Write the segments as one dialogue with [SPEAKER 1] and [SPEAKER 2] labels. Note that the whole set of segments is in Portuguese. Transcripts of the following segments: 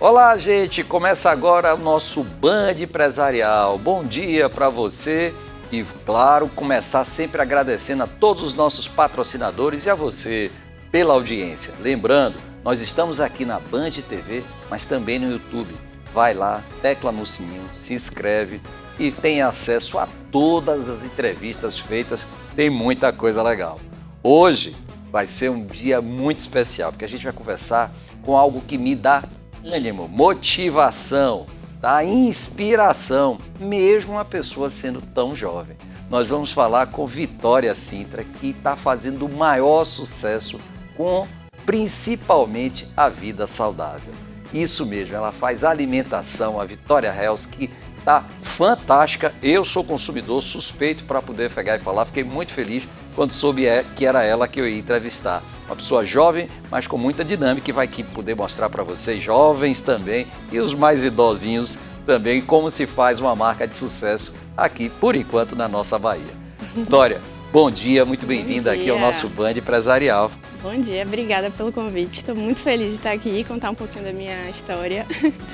[SPEAKER 1] Olá, gente! Começa agora o nosso Band Empresarial. Bom dia para você e, claro, começar sempre agradecendo a todos os nossos patrocinadores e a você pela audiência. Lembrando, nós estamos aqui na Band TV, mas também no YouTube. Vai lá, tecla no sininho, se inscreve e tem acesso a todas as entrevistas feitas. Tem muita coisa legal. Hoje vai ser um dia muito especial, porque a gente vai conversar com algo que me dá ânimo, motivação, tá? Inspiração, mesmo uma pessoa sendo tão jovem. Nós vamos falar com Vitória Sintra, que está fazendo o maior sucesso com principalmente a vida saudável. Isso mesmo, ela faz alimentação, a Vitória Health, que está fantástica. Eu sou consumidor, suspeito para poder pegar e falar. Fiquei muito feliz quando soube que era ela que eu ia entrevistar. Uma pessoa jovem, mas com muita dinâmica, e vai aqui poder mostrar para vocês, jovens também, e os mais idosinhos também, como se faz uma marca de sucesso aqui, por enquanto, na nossa Bahia. Vitória, bom dia, muito bem-vinda aqui ao nosso Band Empresarial.
[SPEAKER 2] Bom dia, obrigada pelo convite. Estou muito feliz de estar aqui e contar um pouquinho da minha história.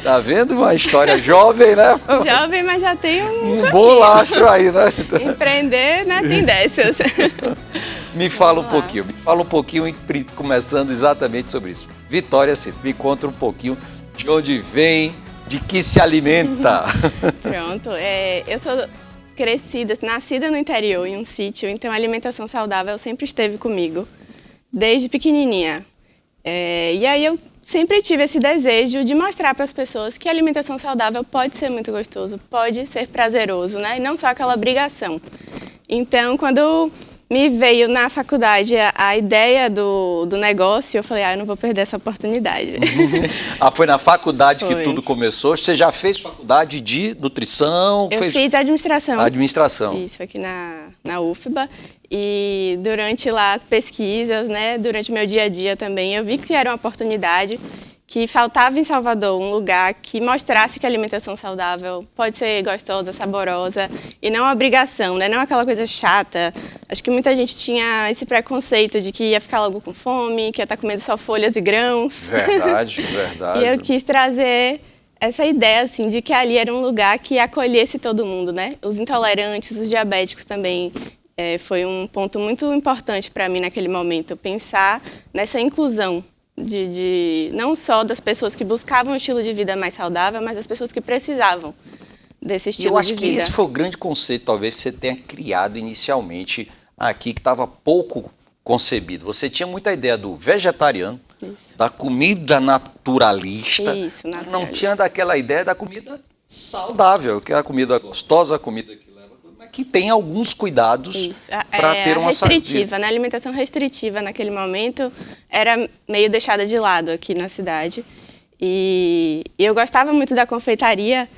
[SPEAKER 1] Tá vendo? Uma história jovem, né?
[SPEAKER 2] Jovem, mas já tem um
[SPEAKER 1] bom lastro aí, né?
[SPEAKER 2] Empreender, né? Tem dessas.
[SPEAKER 1] Me fala um pouquinho, começando exatamente sobre isso. Vitória, me conta um pouquinho de onde vem, de que se alimenta.
[SPEAKER 2] Pronto, eu sou nascida no interior, em um sítio, então a alimentação saudável sempre esteve comigo, desde pequenininha. E aí eu sempre tive esse desejo de mostrar para as pessoas que a alimentação saudável pode ser muito gostoso, pode ser prazeroso, né? E não só aquela obrigação. Então, quando me veio na faculdade a ideia do negócio, eu falei, eu não vou perder essa oportunidade.
[SPEAKER 1] Foi na faculdade que tudo começou? Você já fez faculdade de nutrição?
[SPEAKER 2] Eu fiz administração.
[SPEAKER 1] Administração.
[SPEAKER 2] Isso, aqui na UFBA. E durante lá as pesquisas, né, durante o meu dia a dia também, eu vi que era uma oportunidade, que faltava em Salvador um lugar que mostrasse que a alimentação saudável pode ser gostosa, saborosa e não uma obrigação, né? Não aquela coisa chata. Acho que muita gente tinha esse preconceito de que ia ficar logo com fome, que ia estar comendo só folhas e grãos.
[SPEAKER 1] Verdade, verdade.
[SPEAKER 2] E eu quis trazer essa ideia, assim, de que ali era um lugar que acolhesse todo mundo, né? Os intolerantes, os diabéticos também. Foi um ponto muito importante para mim naquele momento, pensar nessa inclusão não só das pessoas que buscavam um estilo de vida mais saudável, mas das pessoas que precisavam desse estilo de vida.
[SPEAKER 1] Eu acho que esse foi o grande conceito, talvez, que você tenha criado inicialmente aqui, que estava pouco concebido. Você tinha muita ideia do vegetariano,
[SPEAKER 2] isso,
[SPEAKER 1] da comida naturalista,
[SPEAKER 2] isso,
[SPEAKER 1] mas não tinha daquela ideia da comida saudável, que é a comida gostosa, a comida que tem alguns cuidados para ter uma
[SPEAKER 2] restritiva, né? A alimentação restritiva naquele momento era meio deixada de lado aqui na cidade. E eu gostava muito da confeitaria,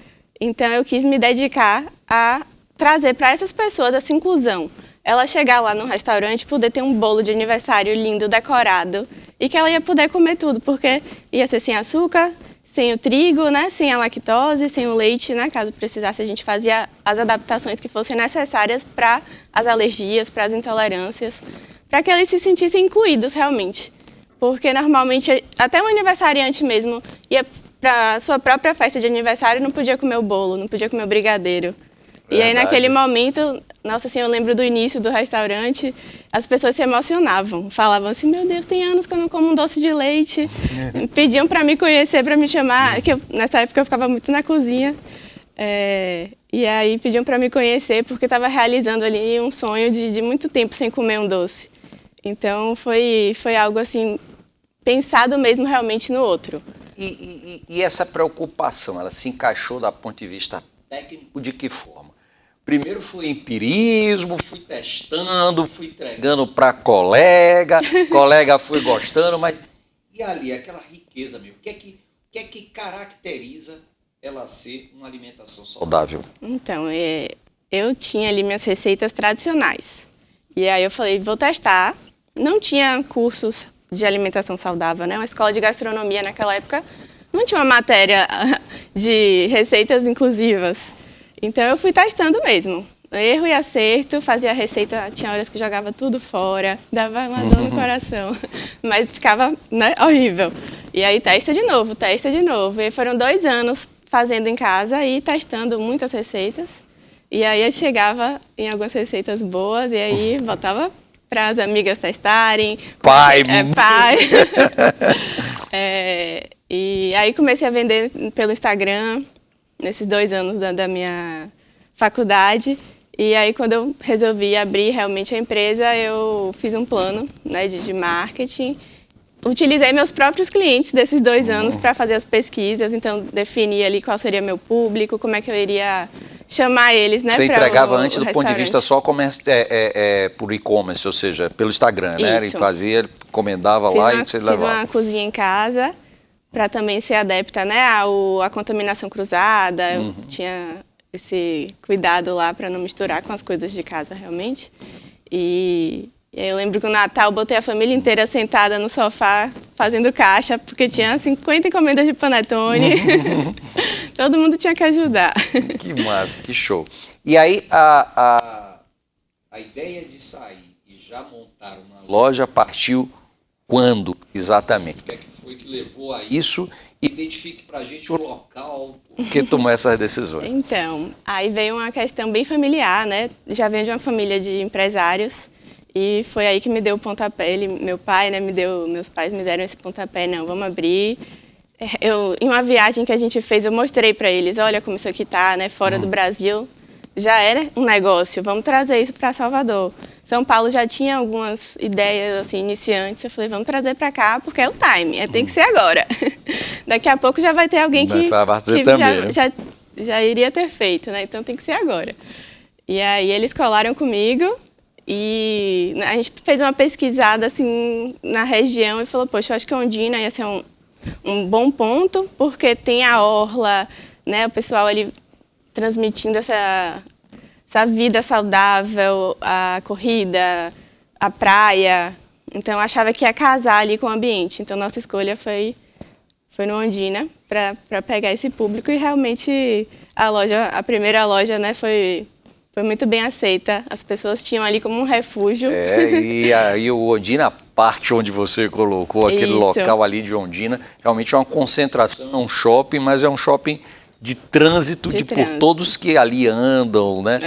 [SPEAKER 2] então eu quis me dedicar a trazer para essas pessoas essa inclusão. Ela chegar lá no restaurante, poder ter um bolo de aniversário lindo, decorado, e que ela ia poder comer tudo, porque ia ser sem açúcar, sem o trigo, né, sem a lactose, sem o leite, né, caso precisasse, a gente fazia as adaptações que fossem necessárias para as alergias, para as intolerâncias, para que eles se sentissem incluídos realmente. Porque normalmente, até um aniversariante mesmo, ia para a sua própria festa de aniversário, não podia comer o bolo, não podia comer o brigadeiro. Verdade. E aí, naquele momento, nossa, assim, eu lembro do início do restaurante, as pessoas se emocionavam, falavam assim, meu Deus, tem anos que eu não como um doce de leite. Pediam para me conhecer, para me chamar, que nessa época eu ficava muito na cozinha. E aí pediam para me conhecer, porque estava realizando ali um sonho de muito tempo sem comer um doce. Então, foi algo assim, pensado mesmo realmente no outro.
[SPEAKER 1] E essa preocupação, ela se encaixou do ponto de vista técnico de que forma? Primeiro foi empirismo, fui testando, fui entregando para colega foi gostando, mas e ali, aquela riqueza mesmo? O que é que caracteriza ela ser uma alimentação saudável?
[SPEAKER 2] Então, eu tinha ali minhas receitas tradicionais. E aí eu falei, vou testar. Não tinha cursos de alimentação saudável, né? Uma escola de gastronomia naquela época não tinha uma matéria de receitas inclusivas. Então eu fui testando mesmo, erro e acerto, fazia a receita, tinha horas que jogava tudo fora, dava uma dor no coração, mas ficava, né, horrível. E aí testa de novo, testa de novo. E foram 2 anos fazendo em casa e testando muitas receitas. E aí eu chegava em algumas receitas boas e aí botava para as amigas testarem.
[SPEAKER 1] Pai!
[SPEAKER 2] Pai! E aí comecei a vender pelo Instagram, nesses 2 anos da minha faculdade. E aí quando eu resolvi abrir realmente a empresa, eu fiz um plano, né, de marketing. Utilizei meus próprios clientes desses 2 anos para fazer as pesquisas, então defini ali qual seria meu público, como é que eu iria chamar eles, né?
[SPEAKER 1] Você entregava antes do ponto de vista só por e-commerce, ou seja, pelo Instagram, né? Ele fazia, encomendava lá e você levava.
[SPEAKER 2] Fiz uma cozinha em casa para também ser adepta, né, à contaminação cruzada. Eu tinha esse cuidado lá para não misturar com as coisas de casa realmente. E eu lembro que no Natal eu botei a família inteira sentada no sofá fazendo caixa, porque tinha 50 encomendas de panetone. Todo mundo tinha que ajudar.
[SPEAKER 1] Que massa, que show. E aí a ideia de sair e já montar uma loja partiu quando exatamente? O que é que foi que levou a isso? Identifique pra gente o local que tomou essas decisões.
[SPEAKER 2] Então, aí veio uma questão bem familiar, né? Já venho de uma família de empresários. E foi aí que me deu o pontapé. Meu pai, né, meus pais me deram esse pontapé. Não, vamos abrir. Em uma viagem que a gente fez, eu mostrei para eles, olha como isso aqui tá, né, fora do Brasil. Já era um negócio, vamos trazer isso para Salvador. São Paulo já tinha algumas ideias assim, iniciantes. Eu falei, vamos trazer para cá, porque é o time, tem que ser agora. Daqui a pouco já vai ter alguém que já iria ter feito, né? Então tem que ser agora. E aí eles colaram comigo. E a gente fez uma pesquisada assim na região e falou, poxa, eu acho que Ondina ia ser um bom ponto, porque tem a orla, né, o pessoal ali transmitindo essa vida saudável, a corrida, a praia. Então eu achava que ia casar ali com o ambiente. Então nossa escolha foi no Ondina para pegar esse público e realmente a primeira loja, né, foi muito bem aceita. As pessoas tinham ali como um refúgio.
[SPEAKER 1] E aí o Ondina, a parte onde você colocou, aquele local ali de Ondina, realmente é uma concentração, é um shopping, mas é um shopping de trânsito por todos que ali andam, né?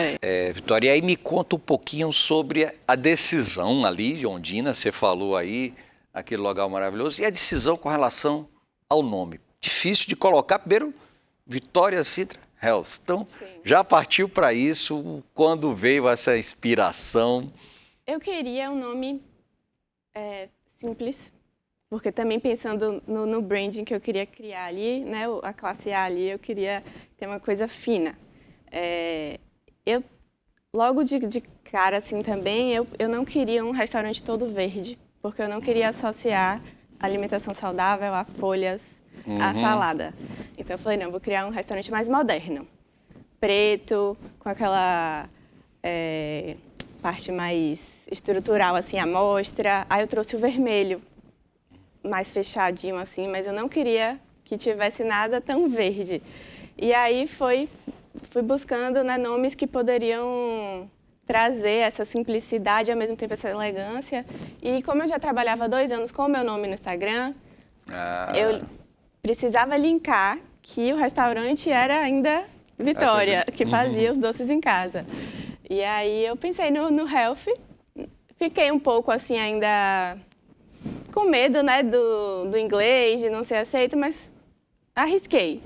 [SPEAKER 1] Vitória, e aí me conta um pouquinho sobre a decisão ali de Ondina, você falou aí, aquele lugar maravilhoso, e a decisão com relação ao nome. Difícil de colocar, primeiro, Vitória Sintra Health. Então, já partiu para isso? Quando veio essa inspiração?
[SPEAKER 2] Eu queria um nome simples, porque também pensando no branding que eu queria criar ali, né, a classe A ali, eu queria ter uma coisa fina. Eu, logo de cara assim também, eu não queria um restaurante todo verde, porque eu não queria associar alimentação saudável a folhas, a salada. Então eu falei, não, vou criar um restaurante mais moderno. Preto, com aquela parte mais estrutural, assim, à mostra. Aí eu trouxe o vermelho, mais fechadinho, assim, mas eu não queria que tivesse nada tão verde. E aí fui buscando, né, nomes que poderiam trazer essa simplicidade e ao mesmo tempo essa elegância. E como eu já trabalhava 2 anos com o meu nome no Instagram, eu precisava linkar que o restaurante era ainda Vitória, que fazia os doces em casa. E aí eu pensei no Health, fiquei um pouco assim ainda com medo, né, do inglês, de não ser aceito, mas arrisquei.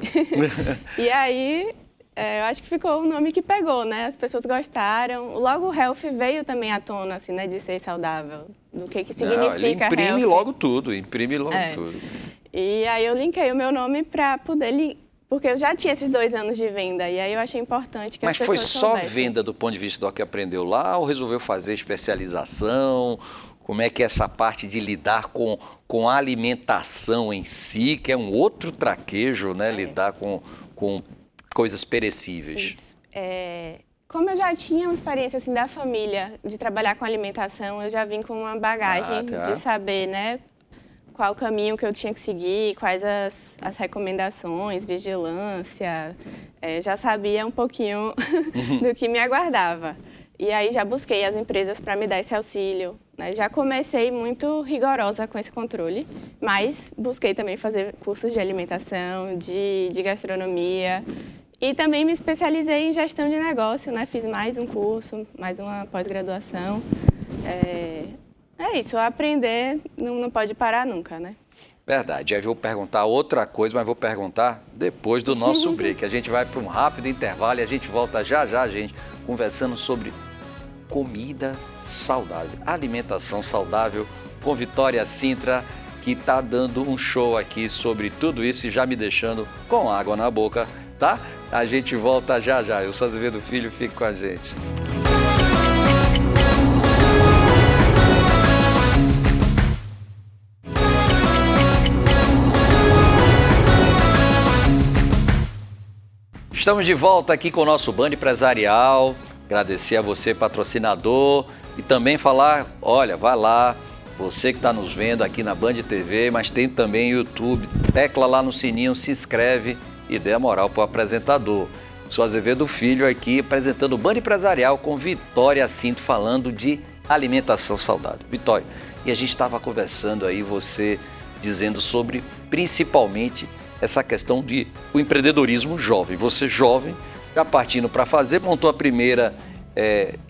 [SPEAKER 2] E aí eu acho que ficou um nome que pegou, né? As pessoas gostaram. Logo o Health veio também à tona, assim, né, de ser saudável, do que significa
[SPEAKER 1] Health. Imprime logo tudo.
[SPEAKER 2] E aí eu linkei o meu nome para poder, porque eu já tinha esses 2 anos de venda, e aí eu achei importante que as pessoas soubessem.
[SPEAKER 1] Mas foi só venda do ponto de vista do que aprendeu lá, ou resolveu fazer especialização? Como é que é essa parte de lidar com a alimentação em si, que é um outro traquejo, né? Lidar com coisas perecíveis.
[SPEAKER 2] Isso. Como eu já tinha uma experiência assim, da família, de trabalhar com alimentação, eu já vim com uma bagagem de saber, né, qual o caminho que eu tinha que seguir, quais as recomendações, vigilância. Já sabia um pouquinho do que me aguardava. E aí já busquei as empresas para me dar esse auxílio, né? Já comecei muito rigorosa com esse controle, mas busquei também fazer cursos de alimentação, de gastronomia e também me especializei em gestão de negócio, né? Fiz mais um curso, mais uma pós-graduação. É isso, aprender não pode parar nunca, né?
[SPEAKER 1] Verdade. Aí eu vou perguntar outra coisa, mas vou perguntar depois do nosso break. A gente vai para um rápido intervalo e a gente volta já, gente, conversando sobre comida saudável, alimentação saudável, com Vitória Sintra, que está dando um show aqui sobre tudo isso e já me deixando com água na boca, tá? A gente volta já. Eu sou Azevedo Filho, fique com a gente. Estamos de volta aqui com o nosso Band Empresarial. Agradecer a você, patrocinador, e também falar, olha, vai lá, você que está nos vendo aqui na Band TV, mas tem também YouTube, tecla lá no sininho, se inscreve e dê a moral para o apresentador. Sou Azevedo Filho aqui apresentando o Band Empresarial com Vitória Sintra, falando de alimentação saudável. Vitória, e a gente estava conversando aí, você dizendo sobre principalmente essa questão de o empreendedorismo jovem. Você jovem, já partindo para fazer, montou a primeira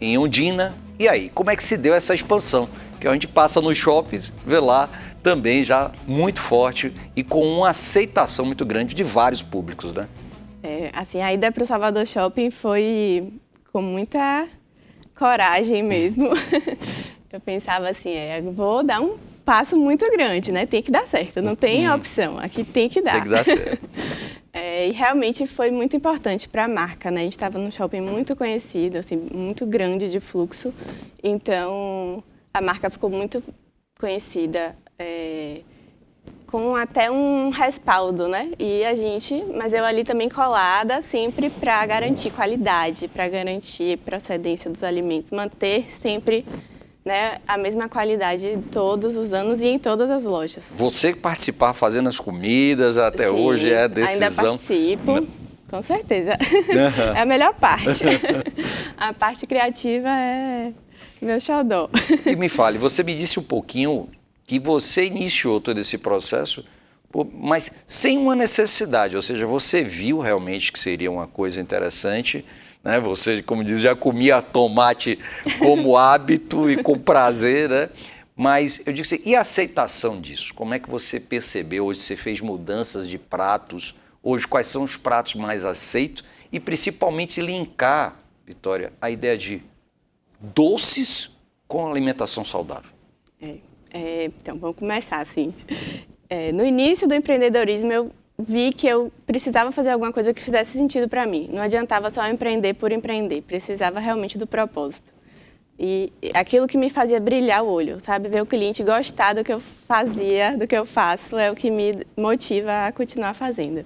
[SPEAKER 1] em Ondina. E aí, como é que se deu essa expansão? Que a gente passa nos shoppings, vê lá também já muito forte e com uma aceitação muito grande de vários públicos, né?
[SPEAKER 2] Assim, a ida para o Salvador Shopping foi com muita coragem mesmo. Eu pensava assim, vou dar um passo muito grande, né? Tem que dar certo, não tem opção, aqui tem que dar.
[SPEAKER 1] Tem que dar certo.
[SPEAKER 2] E realmente foi muito importante para a marca, né? A gente estava num shopping muito conhecido, assim, muito grande de fluxo, então a marca ficou muito conhecida, com até um respaldo, né? Mas eu ali também colada sempre para garantir qualidade, para garantir procedência dos alimentos, manter sempre, né, a mesma qualidade todos os anos e em todas as lojas.
[SPEAKER 1] Você participar fazendo as comidas até
[SPEAKER 2] Sim,
[SPEAKER 1] hoje é decisão.
[SPEAKER 2] Ainda participo, com certeza. É a melhor parte. A parte criativa é meu xodó.
[SPEAKER 1] E me fale, você me disse um pouquinho que você iniciou todo esse processo, mas sem uma necessidade, ou seja, você viu realmente que seria uma coisa interessante, né? Você, como diz, já comia tomate como hábito e com prazer, né? Mas eu digo assim, e a aceitação disso? Como é que você percebeu? Hoje você fez mudanças de pratos, hoje quais são os pratos mais aceitos? E principalmente linkar, Vitória, a ideia de doces com alimentação saudável.
[SPEAKER 2] Então, vamos começar assim. No início do empreendedorismo, eu vi que eu precisava fazer alguma coisa que fizesse sentido para mim. Não adiantava só empreender por empreender, precisava realmente do propósito. E aquilo que me fazia brilhar o olho, sabe? Ver o cliente gostar do que eu fazia, do que eu faço, é o que me motiva a continuar fazendo.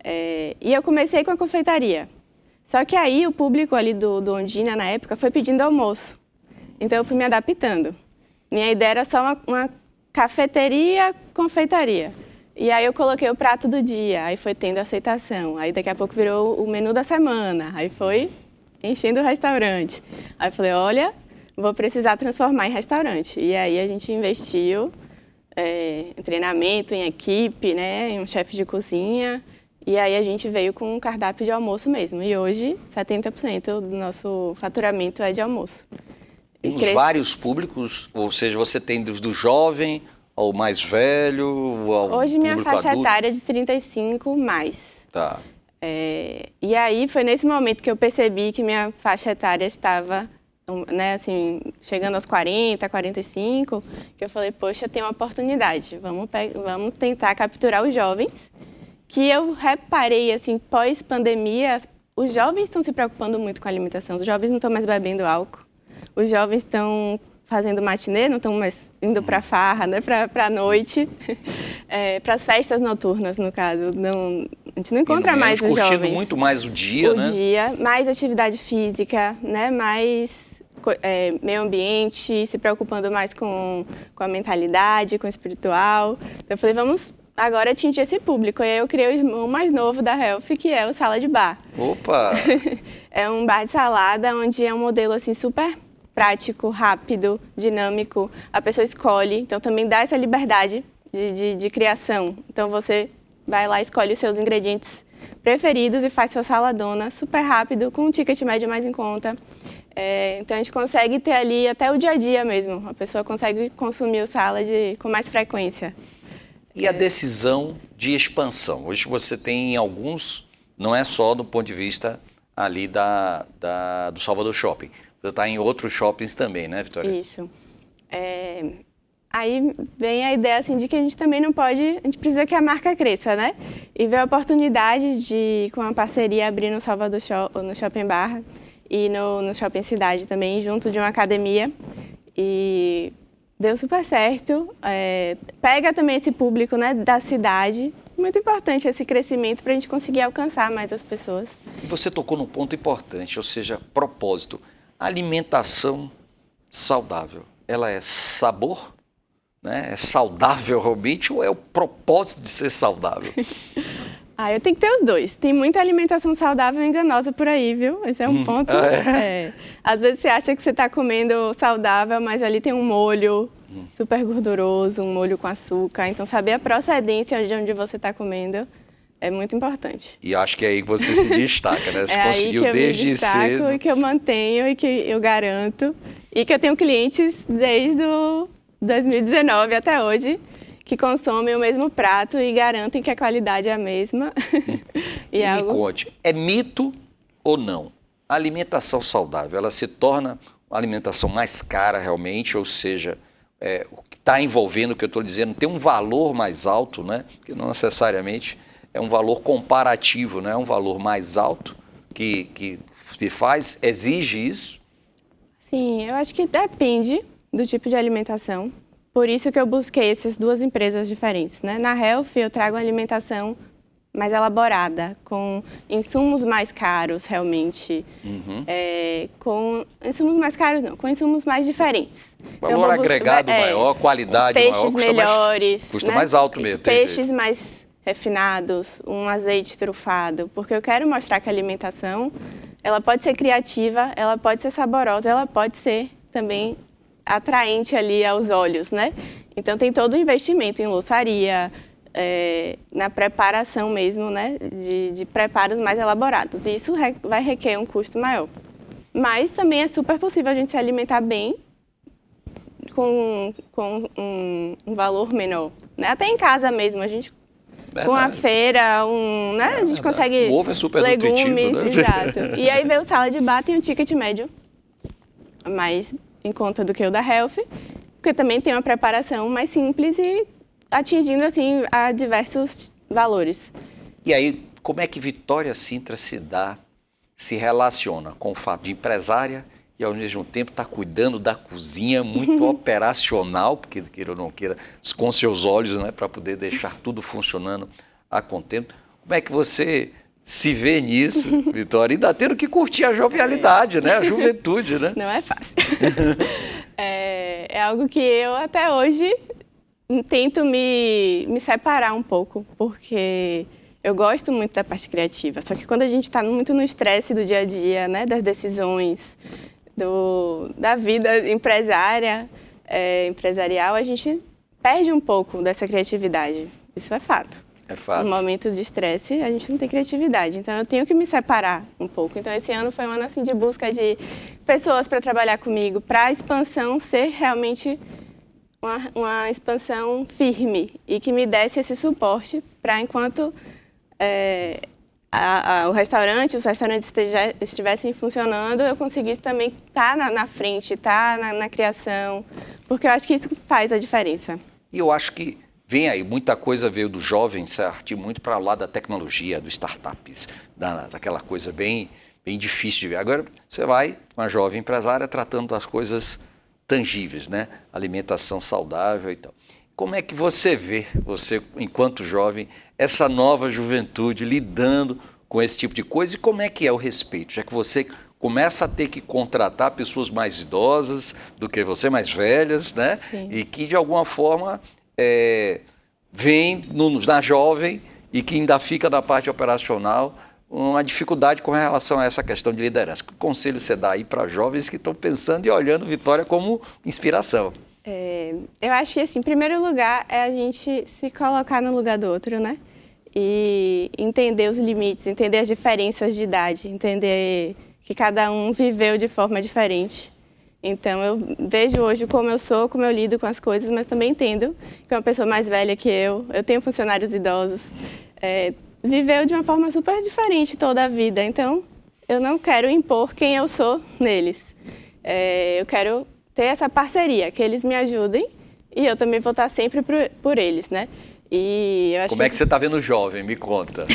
[SPEAKER 2] E eu comecei com a confeitaria. Só que aí o público ali do Ondina, na época, foi pedindo almoço. Então eu fui me adaptando. Minha ideia era só uma cafeteria, confeitaria. E aí eu coloquei o prato do dia, aí foi tendo aceitação. Aí daqui a pouco virou o menu da semana, aí foi enchendo o restaurante. Aí eu falei, olha, vou precisar transformar em restaurante. E aí a gente investiu em treinamento, em equipe, né, em um chefe de cozinha. E aí a gente veio com um cardápio de almoço mesmo. E hoje 70% do nosso faturamento é de almoço.
[SPEAKER 1] Temos vários públicos, ou seja, você tem do jovem ao mais velho, ao
[SPEAKER 2] hoje minha faixa
[SPEAKER 1] adulto.
[SPEAKER 2] etária é de 35 mais.
[SPEAKER 1] Tá.
[SPEAKER 2] E aí foi nesse momento que eu percebi que minha faixa etária estava, né, assim, chegando aos 40, 45, que eu falei, poxa, tem uma oportunidade, vamos tentar capturar os jovens, que eu reparei, assim, pós-pandemia, os jovens estão se preocupando muito com a alimentação, os jovens não estão mais bebendo álcool, os jovens estão fazendo matinê, não estão mais indo para farra, né, para a noite, para as festas noturnas, no caso. Não, a gente não encontra mais os jovens.
[SPEAKER 1] Curtindo muito mais o dia, né?
[SPEAKER 2] O dia, mais atividade física, né, mais meio ambiente, se preocupando mais com a mentalidade, com o espiritual. Então eu falei, vamos agora atingir esse público. E aí eu criei o irmão mais novo da Health, que é o Sala de Bar.
[SPEAKER 1] Opa!
[SPEAKER 2] É um bar de salada, onde é um modelo assim super prático, rápido, dinâmico. A pessoa escolhe, então também dá essa liberdade de criação. Então você vai lá, escolhe os seus ingredientes preferidos e faz sua saladona super rápido, com um ticket médio mais em conta. Então a gente consegue ter ali até o dia a dia mesmo. A pessoa consegue consumir o salad com mais frequência.
[SPEAKER 1] E a decisão de expansão? Hoje você tem alguns, não é só do ponto de vista ali do Salvador Shopping. Você está em outros shoppings também, né, Vitória?
[SPEAKER 2] Isso. Aí vem a ideia assim, de que a gente também não pode, a gente precisa que a marca cresça, né? E ver a oportunidade de, com uma parceria, abrir no Salvador no Shopping Barra e no Shopping Cidade também, junto de uma academia. E deu super certo. Pega também esse público, né, da cidade. Muito importante esse crescimento para a gente conseguir alcançar mais as pessoas.
[SPEAKER 1] Você tocou num ponto importante, ou seja, propósito. Alimentação saudável, ela é sabor? Né? É saudável realmente ou é o propósito de ser saudável?
[SPEAKER 2] Eu tenho que ter os dois. Tem muita alimentação saudável enganosa por aí, viu? Esse é um ponto. Às vezes você acha que você está comendo saudável, mas ali tem um molho super gorduroso, um molho com açúcar. Então, saber a procedência de onde você está comendo é muito importante.
[SPEAKER 1] E acho que é aí que você se destaca, né? Você conseguiu
[SPEAKER 2] aí que
[SPEAKER 1] desde
[SPEAKER 2] eu me destaco,
[SPEAKER 1] cedo.
[SPEAKER 2] E que eu mantenho e que eu garanto. E que eu tenho clientes desde 2019 até hoje que consomem o mesmo prato e garantem que a qualidade é a mesma.
[SPEAKER 1] Me conte, é mito ou não? A alimentação saudável, ela se torna uma alimentação mais cara realmente, ou seja, o que está envolvendo, o que eu estou dizendo, tem um valor mais alto, né? Porque não necessariamente é um valor comparativo, né? É um valor mais alto que se faz, exige isso?
[SPEAKER 2] Sim, eu acho que depende do tipo de alimentação. Por isso que eu busquei essas duas empresas diferentes, né? Na Health eu trago uma alimentação mais elaborada, com insumos mais caros realmente, com insumos mais caros não, com insumos mais diferentes.
[SPEAKER 1] Valor agregado maior, qualidade
[SPEAKER 2] peixes
[SPEAKER 1] maior,
[SPEAKER 2] melhores,
[SPEAKER 1] custa mais alto mesmo.
[SPEAKER 2] Peixes mais refinados, um azeite trufado, porque eu quero mostrar que a alimentação, ela pode ser criativa, ela pode ser saborosa, ela pode ser também atraente ali aos olhos, né? Então tem todo o investimento em louçaria, na preparação mesmo, né? De preparos mais elaborados. E isso vai requer um custo maior. Mas também é super possível a gente se alimentar bem com um valor menor, né? Até em casa mesmo, a gente com a feira, né? A gente consegue
[SPEAKER 1] o ovo é super
[SPEAKER 2] legumes,
[SPEAKER 1] nutritivo, né?
[SPEAKER 2] Exato. E aí veio o salad bar, tem um ticket médio mais em conta do que o da Health, porque também tem uma preparação mais simples e atingindo assim a diversos valores.
[SPEAKER 1] E aí, como é que Vitória Sintra se relaciona com o fato de empresária e ao mesmo tempo está cuidando da cozinha muito operacional, porque queira ou não queira, com seus olhos, né, para poder deixar tudo funcionando a contento. Como é que você se vê nisso, Vitória? Ainda tendo que curtir a jovialidade, né? A juventude, né?
[SPEAKER 2] Não é fácil. É algo que eu até hoje tento me separar um pouco, porque eu gosto muito da parte criativa. Só que quando a gente está muito no estresse do dia a dia, né, das decisões, da vida empresarial, a gente perde um pouco dessa criatividade. Isso é fato.
[SPEAKER 1] É fato.
[SPEAKER 2] No momento de estresse, a gente não tem criatividade. Então, eu tenho que me separar um pouco. Então, esse ano foi um ano assim, de busca de pessoas para trabalhar comigo, para a expansão ser realmente uma expansão firme e que me desse esse suporte para enquanto os restaurantes estivessem funcionando, eu conseguisse também estar na frente, estar na criação, porque eu acho que isso faz a diferença.
[SPEAKER 1] E eu acho que vem aí, muita coisa veio dos jovens, certo? Muito para lá da tecnologia, dos startups, daquela coisa bem difícil de ver. Agora você vai, uma jovem empresária, tratando das coisas tangíveis, né? Alimentação saudável e tal. Como é que você vê, você enquanto jovem, essa nova juventude lidando com esse tipo de coisa e como é que é o respeito? Já que você começa a ter que contratar pessoas mais idosas do que você, mais velhas, né?
[SPEAKER 2] Sim.
[SPEAKER 1] E que de alguma forma vem na jovem e que ainda fica na parte operacional, uma dificuldade com relação a essa questão de liderança. Que conselho você dá aí para jovens que estão pensando e olhando Vitória como inspiração?
[SPEAKER 2] Eu acho que, assim, em primeiro lugar, é a gente se colocar no lugar do outro, né? E entender os limites, entender as diferenças de idade, entender que cada um viveu de forma diferente. Então, eu vejo hoje como eu sou, como eu lido com as coisas, mas também entendo que uma pessoa mais velha que eu tenho funcionários idosos, viveu de uma forma super diferente toda a vida. Então, eu não quero impor quem eu sou neles. Eu quero ter essa parceria, que eles me ajudem e eu também vou estar sempre por eles, né? E eu acho
[SPEAKER 1] Como é que você está vendo o jovem? Me conta.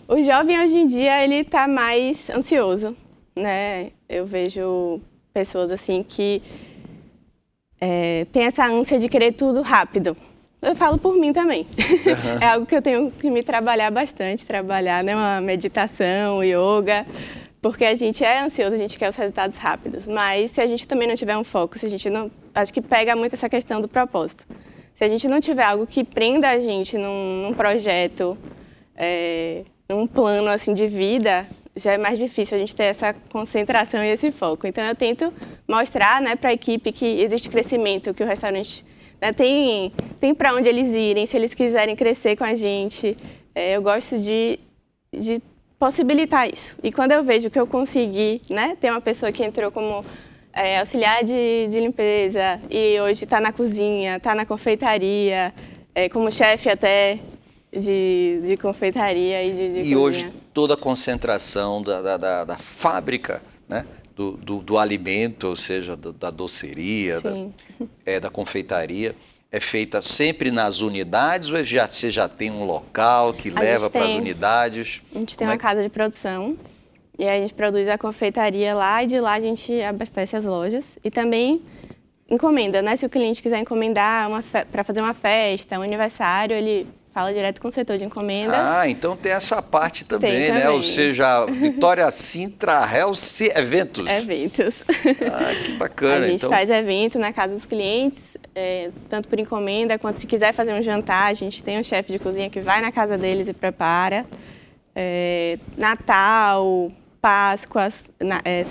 [SPEAKER 2] O jovem, hoje em dia, ele está mais ansioso, né? Eu vejo pessoas assim que têm essa ânsia de querer tudo rápido. Eu falo por mim também. Uhum. É algo que eu tenho que me trabalhar bastante, né? Uma meditação, yoga, porque a gente é ansioso, a gente quer os resultados rápidos. Mas se a gente também não tiver um foco, se a gente não... Acho que pega muito essa questão do propósito. Se a gente não tiver algo que prenda a gente num projeto, num plano assim de vida, já é mais difícil a gente ter essa concentração e esse foco. Então, eu tento mostrar, né, para a equipe que existe crescimento, que o restaurante, né, tem para onde eles irem, se eles quiserem crescer com a gente. Eu gosto de possibilitar isso. E quando eu vejo que eu consegui, né, ter uma pessoa que entrou como auxiliar de limpeza e hoje está na cozinha, está na confeitaria, como chefe até de confeitaria e de cozinha.
[SPEAKER 1] Hoje toda a concentração da fábrica, né, do alimento, ou seja, da doceria, da confeitaria, é feita sempre nas unidades ou você já tem um local que leva para as unidades?
[SPEAKER 2] A gente tem uma casa de produção e aí a gente produz a confeitaria lá e de lá a gente abastece as lojas e também encomenda, né? Se o cliente quiser encomendar para fazer uma festa, um aniversário, ele fala direto com o setor de encomendas.
[SPEAKER 1] Ah, então tem essa parte também, né? Ou seja, Vitória Sintra Health Eventos.
[SPEAKER 2] Eventos.
[SPEAKER 1] Ah, que bacana.
[SPEAKER 2] A gente faz evento na casa dos clientes, tanto por encomenda, quanto se quiser fazer um jantar, a gente tem um chefe de cozinha que vai na casa deles e prepara. Natal, Páscoa,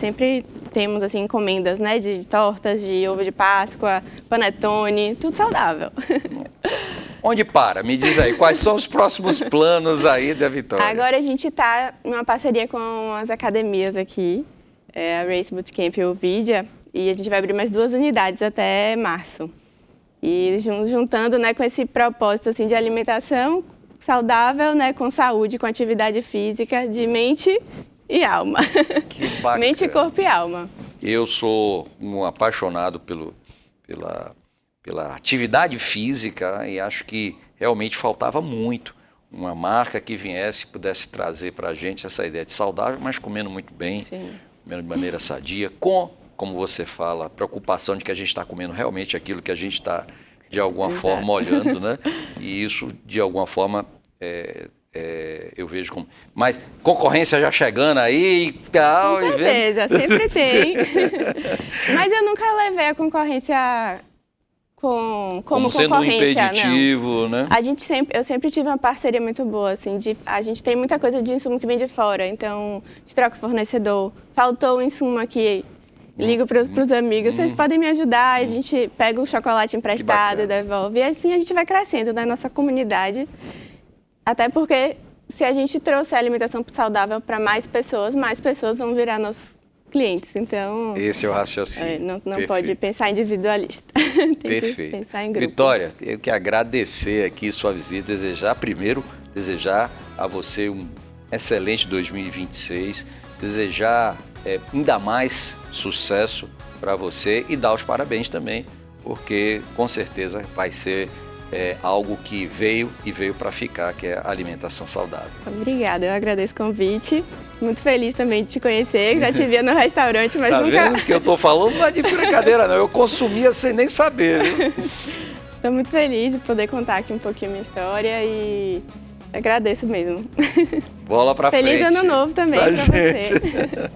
[SPEAKER 2] sempre temos assim, encomendas, né, de tortas, de ovo de Páscoa, panetone, tudo saudável.
[SPEAKER 1] Onde para? Me diz aí, quais são os próximos planos aí da Vitória?
[SPEAKER 2] Agora a gente está em uma parceria com as academias aqui, a Race Bootcamp e o Ovidia, e a gente vai abrir mais 2 unidades até março. E juntando, né, com esse propósito assim, de alimentação saudável, né, com saúde, com atividade física, de mente e alma.
[SPEAKER 1] Que bacana.
[SPEAKER 2] Mente, corpo e alma.
[SPEAKER 1] Eu sou um apaixonado pela atividade física e acho que realmente faltava muito uma marca que viesse e pudesse trazer para a gente essa ideia de saudável, mas comendo muito bem, comendo de maneira sadia, como você fala, a preocupação de que a gente está comendo realmente aquilo que a gente está, de alguma forma, olhando, né? E isso, de alguma forma, eu vejo como... Mas concorrência já chegando aí e tal.
[SPEAKER 2] Com certeza, sempre tem. Mas eu nunca levei a concorrência como
[SPEAKER 1] sendo
[SPEAKER 2] concorrência,
[SPEAKER 1] um impeditivo,
[SPEAKER 2] não.
[SPEAKER 1] Né?
[SPEAKER 2] Eu sempre tive uma parceria muito boa, assim, a gente tem muita coisa de insumo que vem de fora, então a gente troca o fornecedor, faltou um insumo aqui, ligo para os amigos, vocês podem me ajudar, a gente pega o chocolate emprestado e devolve, e assim a gente vai crescendo na nossa comunidade, até porque se a gente trouxer a alimentação saudável para mais pessoas vão virar nossos clientes, então...
[SPEAKER 1] Esse é o raciocínio.
[SPEAKER 2] Não pode pensar individualista. Tem que pensar em grupo.
[SPEAKER 1] Vitória, eu quero agradecer aqui sua visita, desejar a você um excelente 2026, desejar ainda mais sucesso para você e dar os parabéns também, porque com certeza vai ser algo que veio para ficar, que é a alimentação saudável.
[SPEAKER 2] Obrigada, eu agradeço o convite. Muito feliz também de te conhecer, já te via no restaurante, mas nunca...
[SPEAKER 1] Tá vendo que eu tô falando? Não é de brincadeira, não. Eu consumia sem nem saber, viu?
[SPEAKER 2] Estou muito feliz de poder contar aqui um pouquinho a minha história e Agradeço mesmo.
[SPEAKER 1] Bola pra frente.
[SPEAKER 2] Feliz Ano Novo também pra você.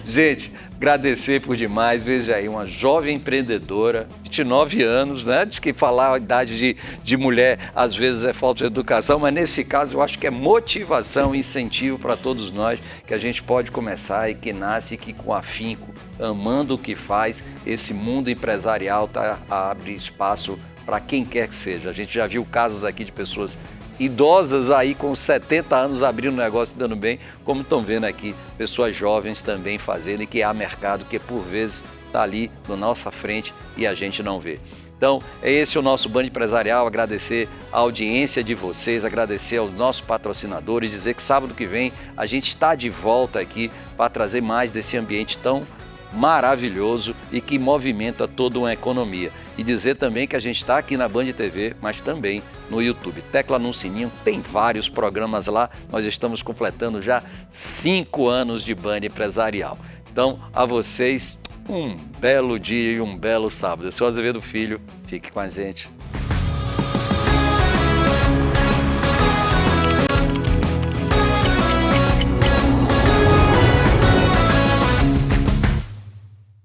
[SPEAKER 1] Gente, agradecer por demais. Veja aí, uma jovem empreendedora, 29 anos, né? Diz que falar a idade de mulher às vezes é falta de educação, mas nesse caso eu acho que é motivação e incentivo para todos nós, que a gente pode começar e que nasce que com afinco, amando o que faz, esse mundo empresarial abre espaço para quem quer que seja. A gente já viu casos aqui de pessoas idosas aí com 70 anos abrindo negócio e dando bem, como estão vendo aqui, pessoas jovens também fazendo e que há mercado que por vezes está ali na nossa frente e a gente não vê. Então, é esse o nosso Band Empresarial, agradecer a audiência de vocês, agradecer aos nossos patrocinadores, dizer que sábado que vem a gente está de volta aqui para trazer mais desse ambiente tão maravilhoso e que movimenta toda uma economia. E dizer também que a gente está aqui na Band TV, mas também no YouTube. Tecla no sininho, tem vários programas lá. Nós estamos completando já 5 anos de Band Empresarial. Então, a vocês, um belo dia e um belo sábado. Eu sou Azevedo Filho, fique com a gente.